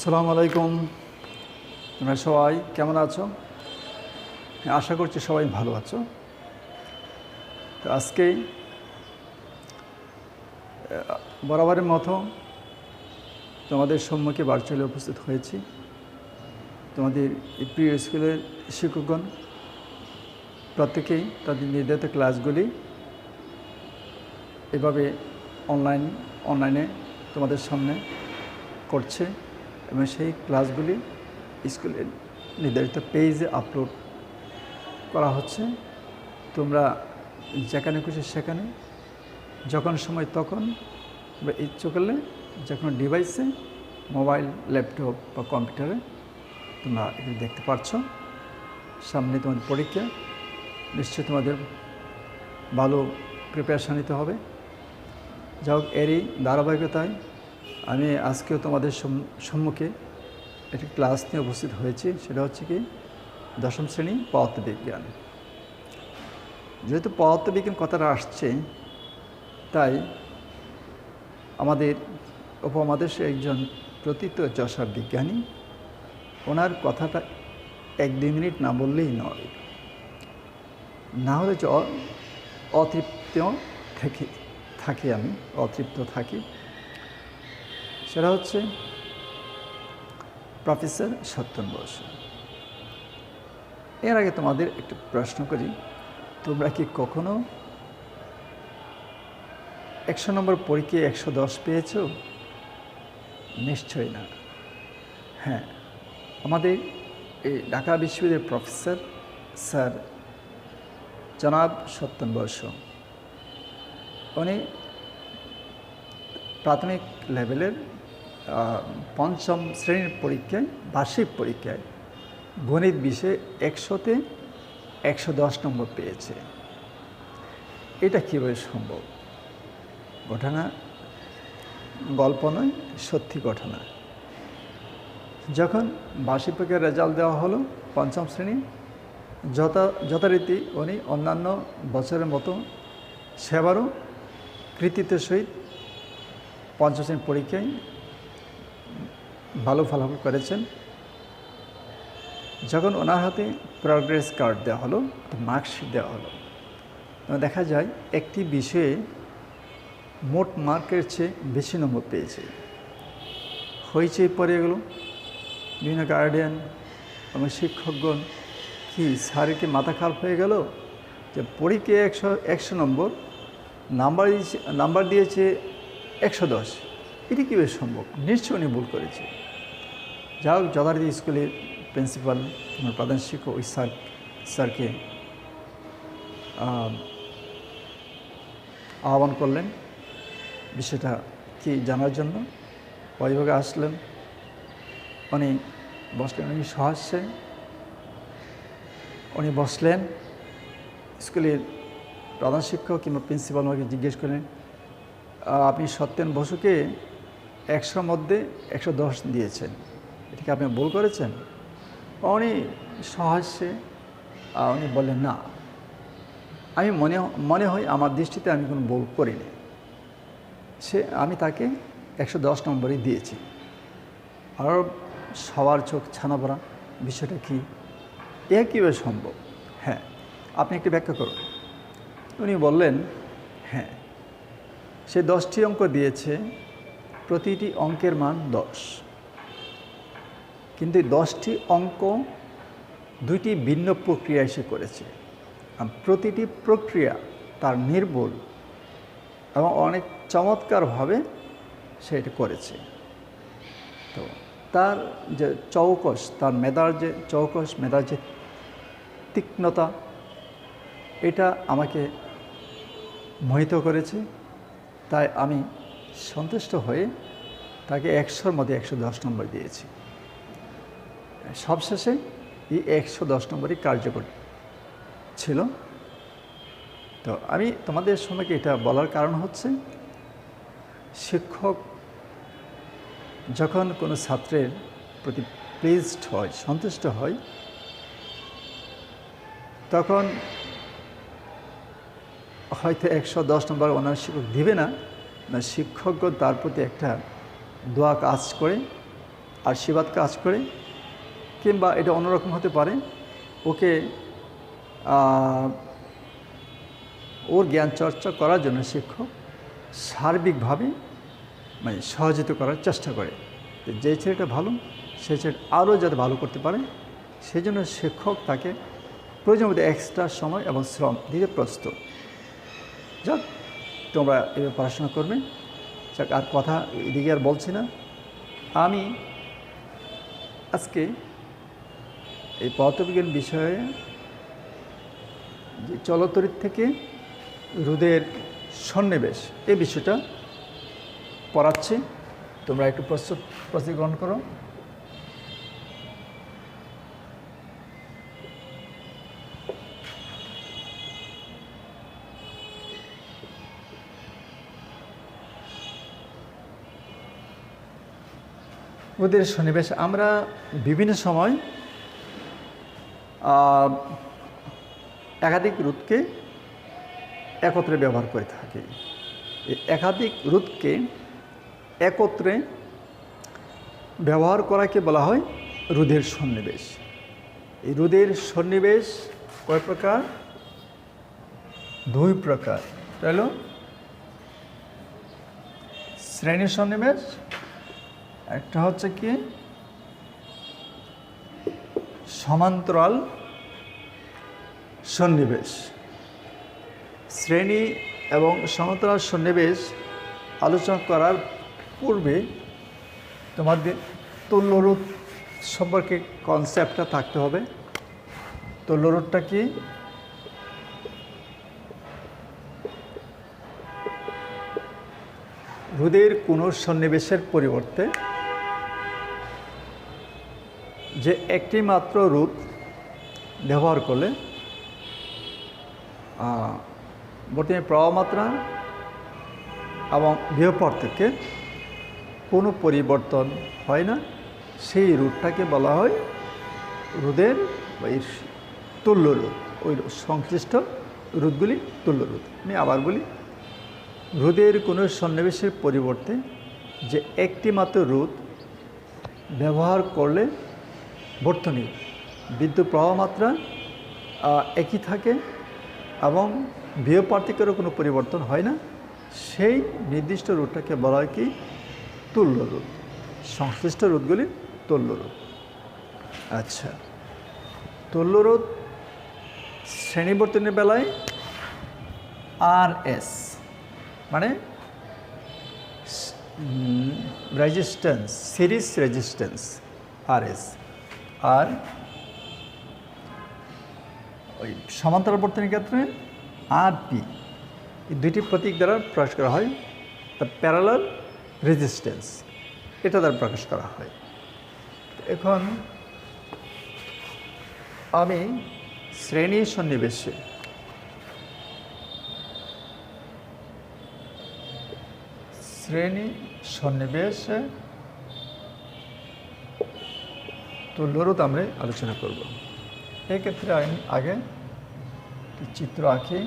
আসসালামু আলাইকুম। তোমরা সবাই কেমন আছো? আশা করছি সবাই ভালো আছো। তো আজকে বরাবরের মতো তোমাদের সম্মুখে ভার্চুয়ালি উপস্থিত হয়েছি। তোমাদের এই প্রিয় স্কুলের শিক্ষকগণ প্রত্যেকেই তাদের নির্ধারিত ক্লাসগুলি এভাবে অনলাইনে তোমাদের সামনে করছে এবং সেই ক্লাসগুলি স্কুলের নির্ধারিত পেজে আপলোড করা হচ্ছে। তোমরা যেখানে খুশি সেখানে যখন সময় তখন বা ইচ্ছে করলে যে কোনো ডিভাইসে, মোবাইল, ল্যাপটপ বা কম্পিউটারে তোমরা এগুলো দেখতে পারছো। সামনে তোমাদের পরীক্ষা, নিশ্চয়ই তোমাদের ভালো প্রিপারেশান নিতে হবে। যাই হোক, এরই ধারাবাহিকতায় আমি আজকেও তোমাদের সম্মুখে একটি ক্লাস নিয়ে উপস্থিত হয়েছি। সেটা হচ্ছে কি দশম শ্রেণী পদার্থবিজ্ঞান। যেহেতু পদার্থবিজ্ঞান কথাটা আসছে, তাই আমাদের উপমহাদেশে একজন প্রথিতযশা বিজ্ঞানী, ওনার কথাটা 1-2 মিনিট না বললেই নয়, না হলে যে অতৃপ্ত থাকি। সেটা হচ্ছে প্রফেসর সত্যেন বসু। এর আগে তোমাদের একটু প্রশ্ন করি, তোমরা কি কখনো 100 নম্বর পরীক্ষায় 110 পেয়েছো? নিশ্চয়ই না। হ্যাঁ, আমাদের এই ঢাকা বিশ্ববিদ্যালয়ের প্রফেসর স্যার জনাব সত্যেন বসু, উনি প্রাথমিক লেভেলের 5ম শ্রেণীর পরীক্ষায়, বার্ষিক পরীক্ষায় গণিত বিষয়ে 100-তে 110 নম্বর পেয়েছে। এটা কীভাবে সম্ভব? ঘটনা গল্প নয়, সত্যি ঘটনা। যখন বার্ষিক পরীক্ষার রেজাল্ট দেওয়া হলো 5ম শ্রেণী, যথারীতি উনি অন্যান্য বছরের মতো সেবারও কৃতিত্বের সহিত 5ম শ্রেণীর পরীক্ষায় ভালো ফলাফল করেছেন। যখন ওনার হাতে প্রগ্রেস কার্ড দেওয়া হলো, মার্কশিট দেওয়া হলো, দেখা যায় একটি বিষয়ে মোট মার্কের চেয়ে বেশি নম্বর পেয়েছে। হয়েছে পরে এগুলো বিভিন্ন গার্ডিয়ান এবং শিক্ষকগণ কি স্যারের কি মাথা খারাপ হয়ে গেল যে পরীক্ষায় 100 নম্বর, নাম্বার দিয়েছে 110, এটি কীভাবে সম্ভব? নিশ্চয়ই উনি ভুল করেছে। যা হোক, যথারীতি স্কুলের প্রিন্সিপাল, প্রধান শিক্ষক ওই স্যারকে আহ্বান করলেন বিষয়টা কি জানার জন্য। অভিভাবক আসলেন, উনি বসলেন, উনি সহাস্যে উনি বসলেন। স্কুলের প্রধান শিক্ষক কিংবা প্রিন্সিপাল আমাকে জিজ্ঞেস করলেন, আপনি সত্যেন বসুকে 100-র মধ্যে 110 দিয়েছেন, এটাকে আপনি ভুল করেছেন? উনি সহাস্যে উনি বললেন, না, আমি মনে হয় আমার দৃষ্টিতে আমি কোনো ভুল করিনি, আমি তাকে 110 নম্বরই দিয়েছি। আর সবার চোখ ছানা পড়া, বিষয়টা কি, এ কীভাবে সম্ভব? হ্যাঁ, আপনি একটু ব্যাখ্যা করুন। উনি বললেন, হ্যাঁ, সে 10টি অঙ্ক দিয়েছে, প্রতিটি অঙ্কের মান 10, কিন্তু 10টি অঙ্ক 2টি ভিন্ন প্রক্রিয়ায় সে করেছে। প্রতিটি প্রক্রিয়া তার নির্ভুল এবং অনেক চমৎকারভাবে সে এটা করেছে। তো তার যে চৌকস, তার মেধার যে তীক্ষ্ণতা, এটা আমাকে মোহিত করেছে। তাই আমি সন্তুষ্ট হয়ে তাকে 100-র মধ্যে 110 নম্বর দিয়েছি। সবশেষে এই 110 নম্বরই কার্যকর ছিল। তো আমি তোমাদের সময়কে এটা বলার কারণ হচ্ছে, শিক্ষক যখন কোনো ছাত্রের প্রতি প্লিজড হয়, সন্তুষ্ট হয়, তখন হয়তো 110 নম্বর ওনার শিক্ষক দিবে না, শিক্ষকগণ তার প্রতি একটা দোয়া কাজ করে আশীর্বাদ কাজ করে, কিংবা এটা অন্যরকম হতে পারে, ওকে ওর জ্ঞান চর্চা করার জন্য শিক্ষক সার্বিকভাবে মানে সহযোগিতা করার চেষ্টা করে। যে ছেলেটা ভালো সেই ছেলে আরও যাতে ভালো করতে পারে, সেই জন্য শিক্ষক তাকে প্রয়োজন মতো এক্সট্রা সময় এবং শ্রম দিতে প্রস্তুত। যাক, তোমরা এবার পড়াশোনা করবে। যাক, আর কথা এদিকে আর বলছি না। আমি আজকে এই পদার্থবিজ্ঞান বিষয়ে যে চলতরিৎ থেকে রোদের সন্নিবেশ এই বিষয়টা পড়াচ্ছি। তোমরা একটু প্রস্তুতি গ্রহণ করো। রোদের সন্নিবেশ আমরা বিভিন্ন সময় একাধিক রোধকে একত্রে ব্যবহার করে থাকি। এই একাধিক রোধকে একত্রে ব্যবহার করাকে বলা হয় রোদের সন্নিবেশ। এই রোদের সন্নিবেশ কয় প্রকার? দুই প্রকার। এটা হলো শ্রেণী সন্নিবেশ, একটা হচ্ছে কি সমান্তরাল সন্নিবেশ। শ্রেণী এবং সমান্তরাল সন্নিবেশ আলোচনা করার পূর্বে তোমাদের তুল্যরোধ সম্পর্কে কনসেপ্টটা থাকতে হবে। তুল্যরোধটা কি? রোদের কোনো সন্নিবেশের পরিবর্তে যে একটি মাত্র রোধ ব্যবহার করলে বর্তমানে প্রবাহ মাত্রা এবং বিভব পার্থক্যে কোনো পরিবর্তন হয় না, সেই রোধটাকে বলা হয় রোদের তুল্য রোধ। ওই সংশ্লিষ্ট রোধগুলি তুল্য রোধ। আমি আবার বলি, রোদের কোনো সন্নিবেশের পরিবর্তে যে একটি মাত্র রোধ ব্যবহার করলে বর্তনী বিদ্যুৎ প্রবাহ মাত্রা একই থাকে এবং বিভব পার্থক্যেরও কোনো পরিবর্তন হয় না, সেই নির্দিষ্ট রোধটাকে বলা হয় কি তুল্য রোধ। সংশ্লিষ্ট রোধগুলি তুল্য রোধ। আচ্ছা, তুল্য রোধ শ্রেণীবর্তনের বেলায় RS মানে রেজিস্ট্যান্স, সিরিজ রেজিস্ট্যান্স RS, আর ওই সমান্তরাল বর্তনীর ক্ষেত্রে RP। এই দুইটি প্রতীক দ্বারা প্রকাশ করা হয়। তা প্যারালাল রেজিস্ট্যান্স এটা দ্বারা প্রকাশ করা হয়। এখন আমি শ্রেণী সন্নিবেশে তুল্যরোধ আমরা আলোচনা করব। এক্ষেত্রে আমি আগে চিত্র আঁকি।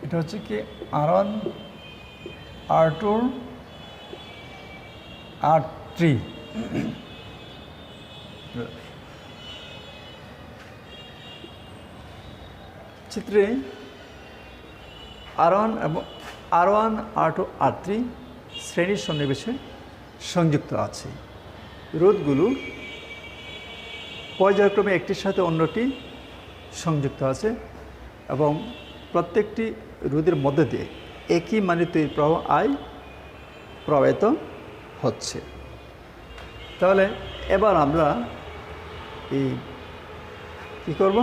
এটা হচ্ছে কি R1 R2 R3। চিত্রে R1 এবং R1 R2 R3 শ্রেণীর সন্নিবেশে সংযুক্ত আছে। রোধগুলো পর্যায়ক্রমে একটির সাথে অন্যটি সংযুক্ত আছে এবং প্রত্যেকটি রোধের মধ্যে দিয়ে একই মানে তৈরি প্রবাহ I প্রবাহিত হচ্ছে। তাহলে এবার আমরা এই কী করব?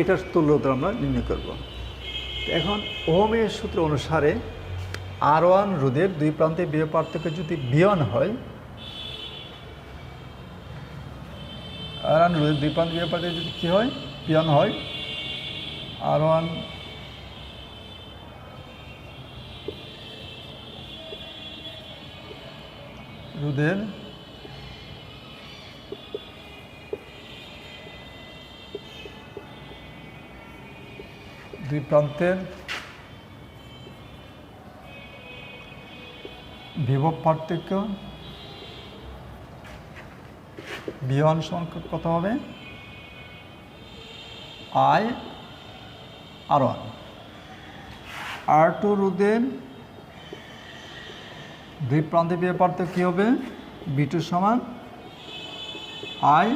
এটার তুল্যরোধ আমরা নির্ণয় করব। এখন ওহমের সূত্র অনুসারে R1 রোধের দুই প্রান্তে বিভব পার্থক্য যদি V1 হয়, R1 রোধের দুই প্রান্তে বিভব পার্থক্য যদি কী হয়? V1 হয়, R1 রোধের দুই প্রান্তের বিভব পার্থক্য V1 সংখ্যক কত হবে I R1 R2 রোধের দুই প্রান্তের বিভব পার্থক্য কী হবে V2 সমান I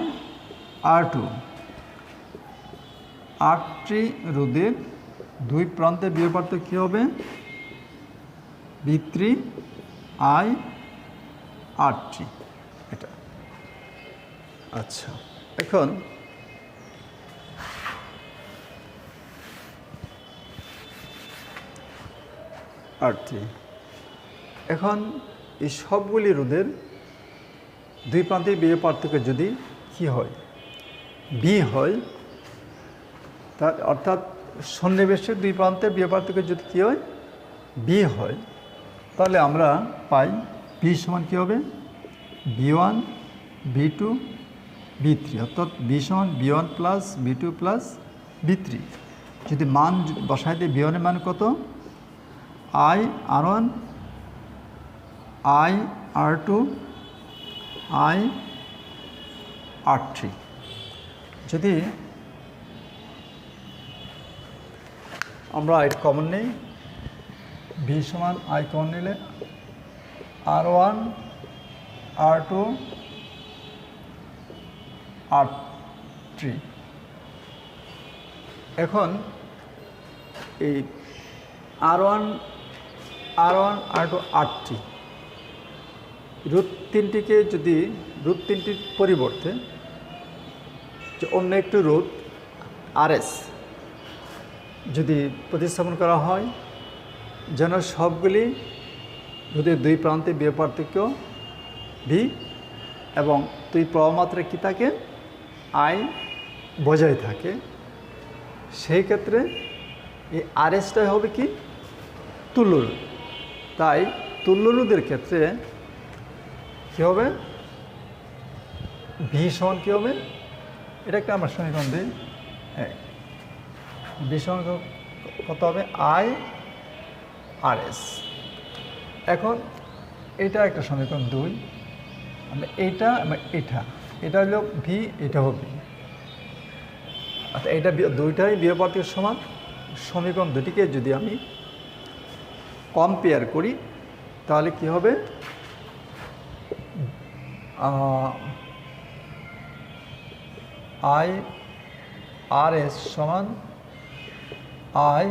R2 R3 রোধের দুই প্রান্তের বিভব পার্থক্য কী হবে V3 I R3 এটা আচ্ছা এখন R3 এখন এই সবগুলি রোধের দুই প্রান্তের বিভব পার্থক্য যদি কি হয় B হয় তার অর্থাৎ সন্নিবেশের দুই প্রান্তের বিভব পার্থক্য যদি কী হয় B হয় তাহলে আমরা পাই B সমান কী হবে V1 V2 V3 অর্থাৎ B সমান V1 plus V2 plus V3 যদি মান বসাই দিই V1 এর মান কত I R1 I R2 I R3 যদি আমরা I কমন নেই V সমান I কমন নিলে R1 R2 R3 এখন এই R1 R2 R3 রুট তিনটিকে যদি রুট তিনটির পরিবর্তে যে অন্য একটি রুট RS যদি প্রতিস্থাপন করা হয় যেন সবগুলি রোধের দুই প্রান্তে বিভব পার্থক্য V এবং দুই প্রবাহমাত্রা কী থাকে I বজায় থাকে সেই ক্ষেত্রে এই RSটাই হবে কি তুল্য রোধ তাই তুল্য রোধের ক্ষেত্রে কী হবে V সমান কী হবে এটা একটা আমরা সমীকরণ দিই V সমান কত হবে I RS এখন এটা একটা সমীকরণ 2 আমরা এইটা এটা হলো V এটা হবে আচ্ছা এটা দুইটাই বিভব পার্থক্য সমান সমীকরণ দুটিকে যদি আমি কম্পেয়ার করি তাহলে কি হবে I RS সমান I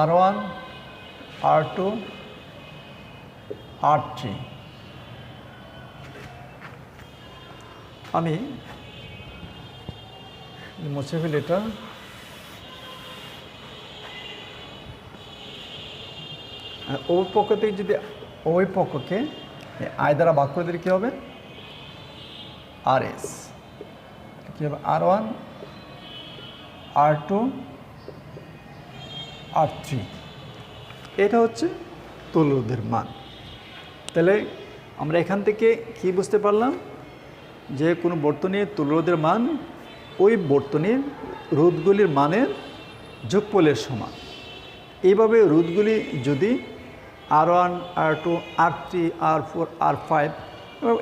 R1 R2 R3 আমি মুছে ফেলি এটা ওই পক্ষ থেকে যদি ওই পক্ষকে আই দ্বারা ভাগ করে দিলে কী হবে RS কী হবে R1 R2 R3 এটা হচ্ছে তুল্য রোধের মান তাহলে আমরা এখান থেকে কি বুঝতে পারলাম যে কোনো বর্তনীর তুল্য রোধের মান ওই বর্তনীর রোধগুলির মানের যোগফলের সমান এইভাবে রোধগুলি যদি R1 R2 R3 R4 R5 এবং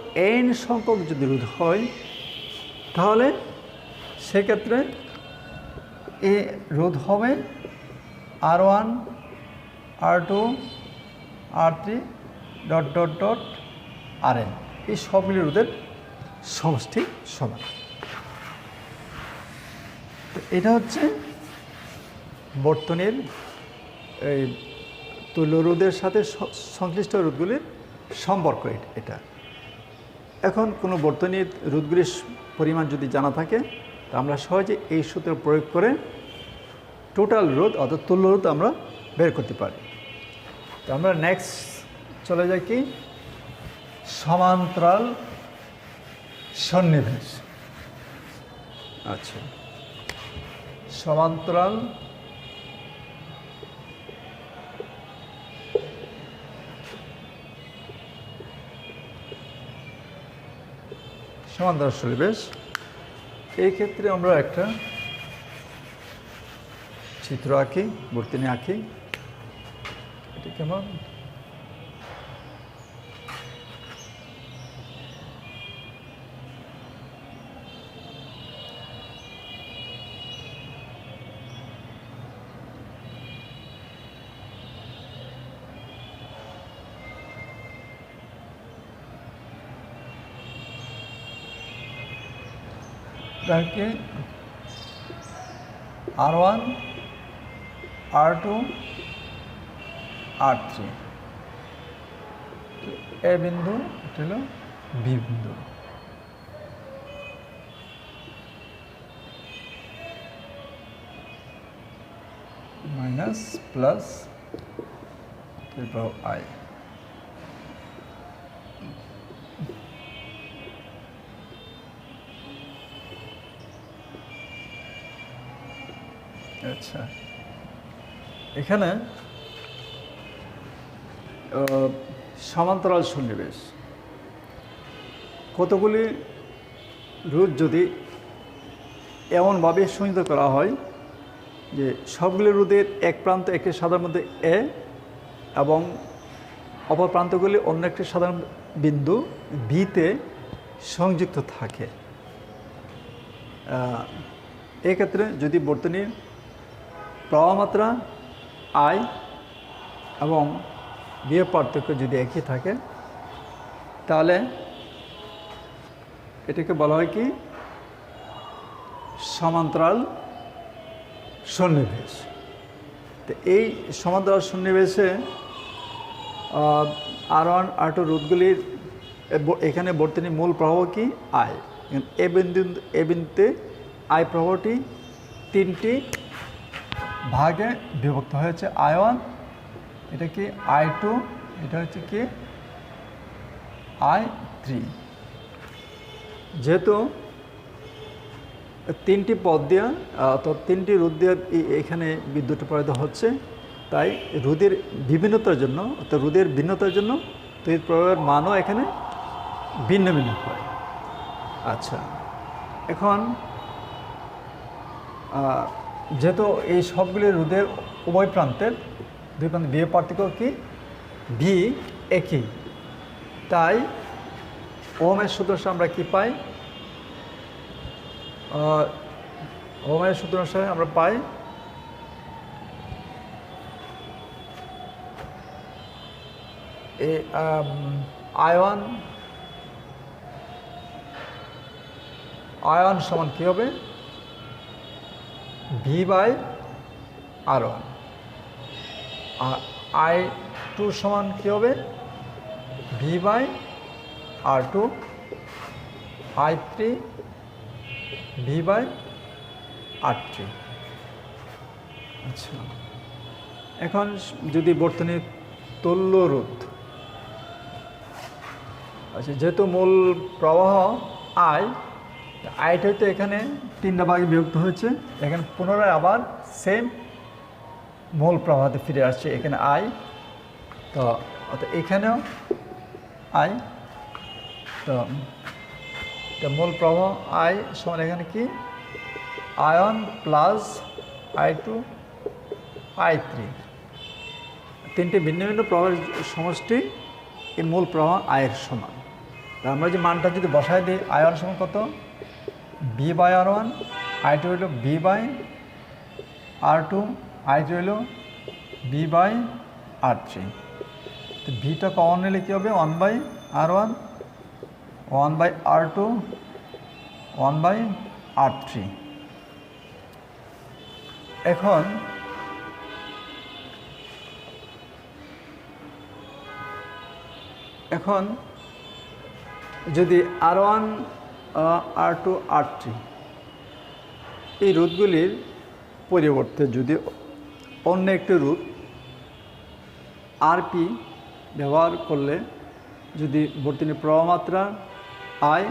n সংখ্যক যদি রোধ হয় তাহলে সেক্ষেত্রে এ রোধ হবে R1 R2 R3 dot dot dot RN এই সবগুলি রোধের সমষ্টি সমান তো এটা হচ্ছে বর্তনীর এই তুল্য রোধের সাথে সংশ্লিষ্ট রোধগুলির সম্পর্ক এটা এখন কোনো বর্তনীর রোধগুলির পরিমাণ যদি জানা থাকে তা আমরা সহজে এই সূত্র প্রয়োগ করে টোটাল রোধ অর্থাৎ তুল্য রোধ আমরা বের করতে পারি তো আমরা নেক্সট চলে যাই কি সমান্তরাল সন্নিবেশ আচ্ছা সমান্তরাল সমান্তরাল সন্নিবেশ। এই ক্ষেত্রে আমরা একটা চিত্র আঁকি, বর্তনী আঁকি। এটা কেমন? এটাকে R1 R2 R3 এ বিন্দু, এটা হলো বি বিন্দু। Minus plus I. আচ্ছা, এখানে সমান্তরাল সন্নিবেশ কতগুলি রোধ যদি এমনভাবে সংযুক্ত করা হয় যে সবগুলি রোধের এক প্রান্ত একটি সাধারণ মধ্যে এ এবং অপর প্রান্তগুলি অন্য একটি সাধারণ বিন্দু বিতে সংযুক্ত থাকে। এক্ষেত্রে যদি বর্তনীর প্রবাহমাত্রা আই এবং বিভব পার্থক্য যদি একই থাকে তাহলে এটাকে বলা হয় কি সমান্তরাল সন্নিবেশ। তো এই সমান্তরাল সন্নিবেশে R1 R2 রোধগুলির এখানে বর্তনীর মূল প্রবাহ কি আই। এ বিন্দুতে আই প্রবাহটি তিনটি ভাগে বিভক্ত হয়েছে। I1, এটা কি I2, এটা হচ্ছে কি I3। যেহেতু তিনটি পথ দিয়া অর্থাৎ তিনটি রোধ দিয়ে এখানে বিদ্যুৎ প্রবাহিত হচ্ছে, তাই রোধের বিভিন্নতার জন্য অর্থাৎ রোধের ভিন্নতার জন্য তড়িৎ প্রবাহের মানও এখানে ভিন্ন ভিন্ন হয়। আচ্ছা, এখন যেহেতু এই সবগুলি রোধের উভয় প্রান্তের দুই প্রান্তে বিভব পার্থক্য কি ভি একই, তাই ওহমের সূত্র আমরা কি পাই? ওহমের সূত্র অনুসারে আমরা পাই I1 সমান কি হবে? V by R1। R I2 সমান কি হবে? V by R2। I3 V by R3। আচ্ছা, এখন যদি বর্তনীর তুল্য রোধ, আচ্ছা যেহেতু মূল প্রবাহ আইটা তো এখানে তিনটা ভাগে বিভক্ত হয়েছে, এখানে পুনরায় আবার সেম মূল প্রবাহতে ফিরে আসছে এখানে আই। তো অর্থাৎ এখানেও আই, তো মূল প্রবাহ আই সমান এখানে কি I1 প্লাস I2 I3, তিনটে ভিন্ন ভিন্ন প্রবাহের সমষ্টি এই মূল প্রবাহ আয়ের সমান। আমরা যে মানটা যদি বসায় দিই I1 সমান কত? ভি বাই R1, I2 হইল ভি বাই R2, I3 হইল ভি বাই R3। তো ভিটা কমন নিলে কী হবে? 1 by R1, 1 by R2, 1 by R3। এখন যদি R1 R2 R3 এই রোধগুলির পরিবর্তে যদি অন্য একটি রোধ RP ব্যবহার করলে যদি বর্তনীর প্রবাহমাত্রা আই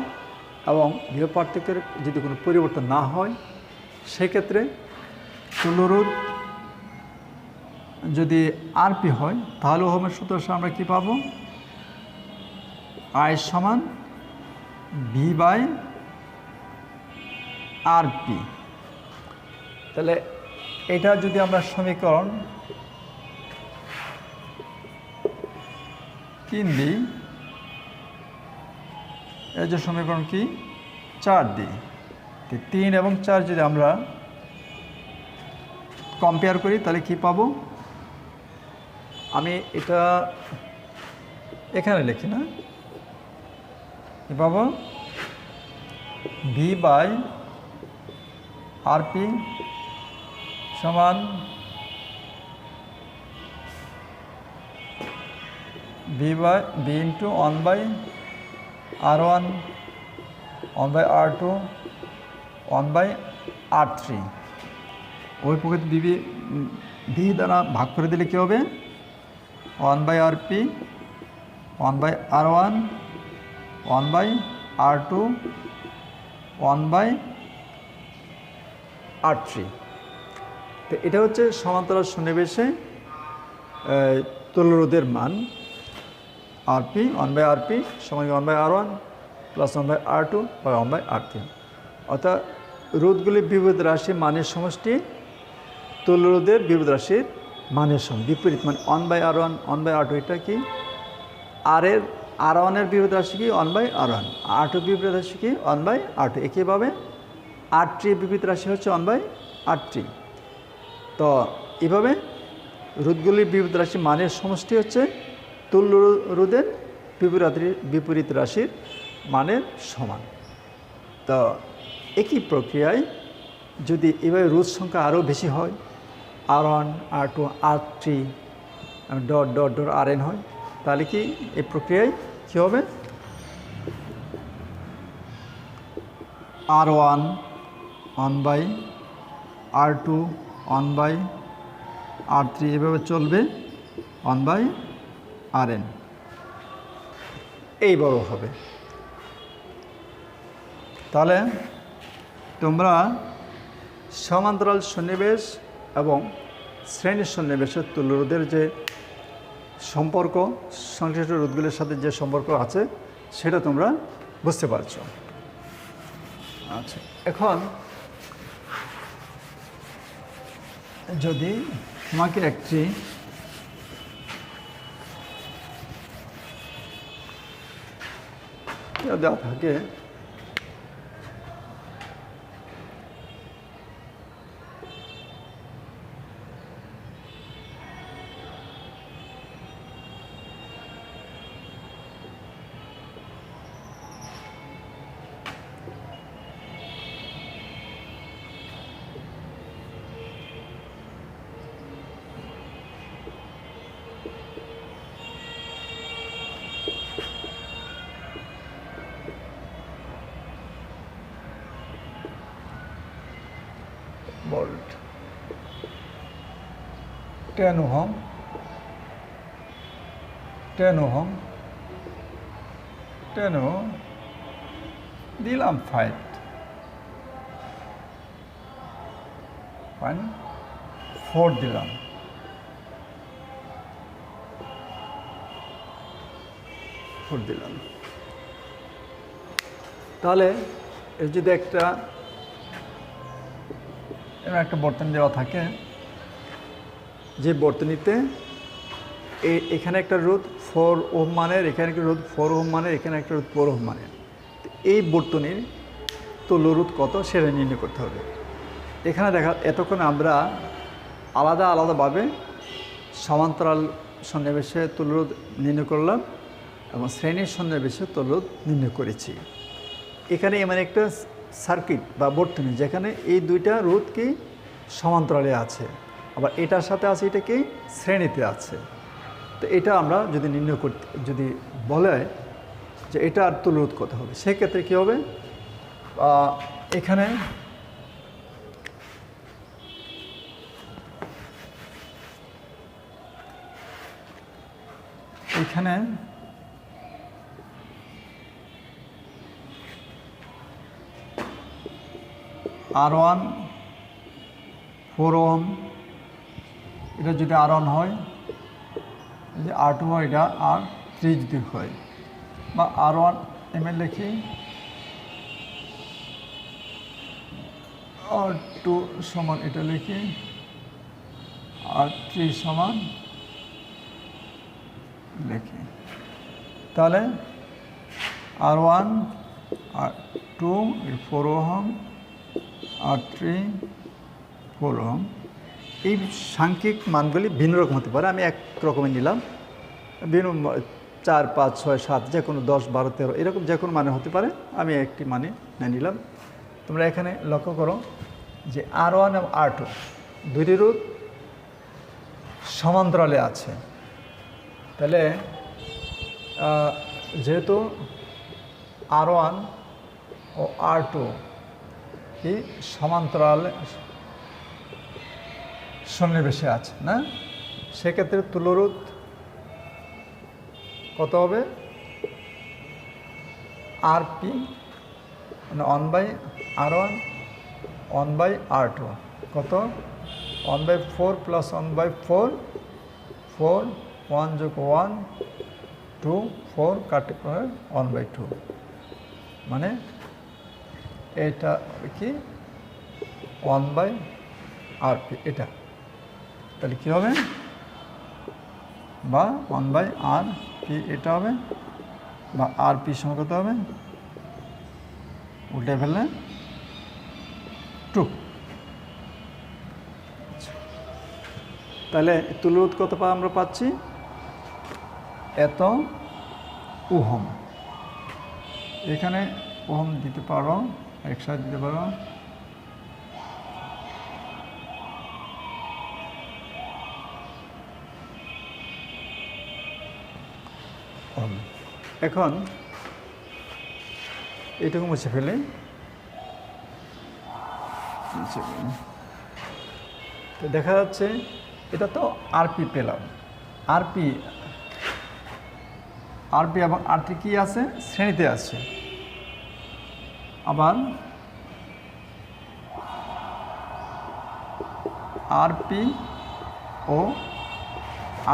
এবং বিভব পার্থক্যের যদি কোনো পরিবর্তন না হয়, সেক্ষেত্রে তুল্য রোধ যদি RP হয় তাহলে ওহমের সূত্র আমরা কী পাবো? আই সমান ভি বাই আর পি। তাহলে এটা যদি আমরা সমীকরণ 3 দিই, এই যে সমীকরণ কি 4 দিই, 3 এবং 4 যদি আমরা কম্পেয়ার করি তাহলে কি পাবো? আমি এটা এখানে লিখি না, কি পাবো? ভি বাই আর পি সমান V into 1 by R one, 1 by R two, 1 by R three. ওই প্রকৃতি ভি দ্বারা ভাগ করে দিলে কী হবে? 1 by R P, 1 by R one, 1 by R two, 1 by R three. তো এটা হচ্ছে সমান্তরাল সন্নিবেশে তুল্যরোধের মান R P, 1 by R P সমান 1 by R one plus 1 by R two বা 1 বাই আর থ্রি। অর্থাৎ রোধগুলির বিপরীত রাশির মানের সমষ্টি তুল্যরোধের বিপরীত রাশির মানের সমান, বিপরীত মানে 1 by R one, 1 by R two. এটা কি আর ওয়ানের বিপরীত রাশি কি 1 by R one, R two বিপরীত রাশি কি 1 বাই আর টু। একইভাবে আর থ্রি বিপরীত রাশি হচ্ছে 1 বাই আর থ্রি। তো এভাবে রোধগুলির বিপরীত রাশি মানের সমষ্টি হচ্ছে তুল্য রোধের বিপরীত রাশির মানের সমান। তো একই প্রক্রিয়ায় যদি এভাবে রোধ সংখ্যা আরও বেশি হয়, R one, R two, R three dot dot dot R N হয়, তাহলে কি এই প্রক্রিয়ায় কী হবে? R one 1 by R two, 1 by R three, এভাবে চলবে 1 বাই আর এন, এই বড় হবে। তাহলে তোমরা সমান্তরাল সন্নিবেশ এবং শ্রেণী সন্নিবেশের তুল্যরোধের যে সম্পর্ক, সংশ্লিষ্ট রোধগুলির সাথে যে সম্পর্ক আছে সেটা তোমরা বুঝতে পারছো। আচ্ছা, এখন যদি তোমাকে একটি দেওয়া থাকে, ভোল্ট 10 ওহম, 10 ওহম, 10 ওহম দিলাম 5.4 দিলাম, 4 দিলাম। তাহলে এর যদি একটা বর্তনী দেওয়া থাকে, যে বর্তনীতে এখানে একটা রোধ 4 ওহম মানের, এখানে একটা রোধ 4 ওহম মানের, এখানে একটা রোধ 4 ওহম মানের, এই বর্তনীর তুল্যরোধ কত সেটা নির্ণয় করতে হবে। এখানে দেখা, এতক্ষণ আমরা আলাদা আলাদাভাবে সমান্তরাল সন্নিবেশে তুল্যরোধ নির্ণয় করলাম এবং শ্রেণীর সন্নিবেশে তুল্যরোধ নির্ণয় করেছি। এখানে এমন একটা সার্কিট বা বর্তনী যেখানে এই দুইটা রোধ কি সমান্তরালে আছে, আবার এটার সাথে আছে এটা কি শ্রেণীতে আছে। তো এটা আমরা যদি নির্ণয় করতে, যদি বলে যে এটা আর তুল্যরোধ কত হবে, সেক্ষেত্রে কী হবে? এখানে এখানে আর ওয়ান 4 ওহম, এটা যদি আর ওয়ান হয়, যদি আর টু হয়, এটা আর থ্রি যদি হয়, বা আর ওয়ান এম এল লিখি R2 সমান এটা লিখি, R3 সমান লিখি। তাহলে R1 R2 4 ohm, R3 4 ohm. এই সাংখ্যিক মানগুলি ভিন্ন রকম হতে পারে, আমি এক রকমের নিলাম। ভিন্ন 4 5 6 7 যে কোনো 10 12 13 এরকম যে কোনো মানে হতে পারে, আমি একটি মানে নিলাম। তোমরা এখানে লক্ষ্য করো যে R1 এবং R2 দুইটি রোধ সমান্তরালে আছে। তাহলে যেহেতু R1 ও R2 কি সমান্তরাল সন্নিবেশে আছে না, সেক্ষেত্রে তুল্যরোধ কত হবে? RP মানে 1/R1 1/R2 কত? 1/4 প্লাস 1/4 4 1 যোগ 1 2 4 কাটে 1/2 মানে এটা কি 1/RP এটা। তাহলে কী হবে? বা 1/RP এটা হবে, বা RP সমান কত হবে? উল্টে ফেললে 2। তাহলে তুল্যরোধ কত আমরা পাচ্ছি? এত ওহম। এখানে ওহম দিতে পারো, একসাথে দিতে পারো। এখন এইটুকু মুছে ফেলে তো দেখা যাচ্ছে এটা তো আরপি পেলাম। আরপি এবং R3 কি আছে? শ্রেণীতে আছে। আবার RP ও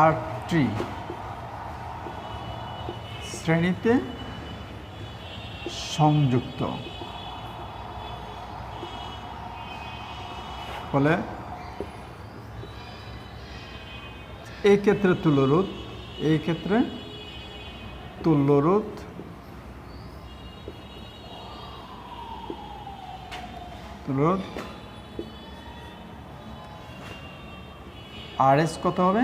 R3 শ্রেণীতে সংযুক্ত, ফলে এই ক্ষেত্রে তুল্যরোধ, এই ক্ষেত্রে তুল্যরোধ RS কত হবে?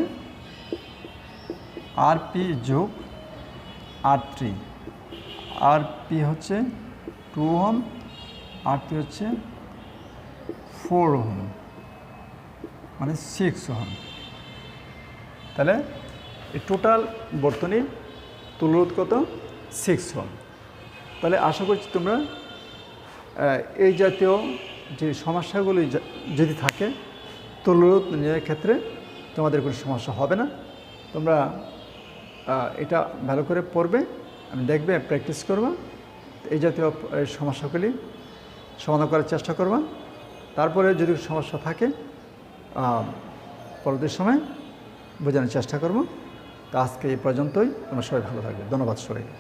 RP যোগ R3। RP হচ্ছে 2 ওহম, R3 হচ্ছে 4 ওহম মানে 6 ওহম। তাহলে এই টোটাল বর্তনীর তুল্যরোধ কত? 6 ওহম। তাহলে আশা করছি তোমরা এই জাতীয় যে সমস্যাগুলি যদি থাকে তুল্যরোধ নির্ণয়ের ক্ষেত্রে তোমাদের কোনো সমস্যা হবে না। তোমরা এটা ভালো করে পড়বে, আমি দেখবে, প্র্যাকটিস করবা, এই জাতীয় সমস্যাগুলি সমাধান করার চেষ্টা করবা। তারপরে যদি সমস্যা থাকে পরবর্তী সময় বোঝানোর চেষ্টা করব। তো আজকে এই পর্যন্তই। তোমরা সবাই ভালো থাকবে। ধন্যবাদ সবাইকে।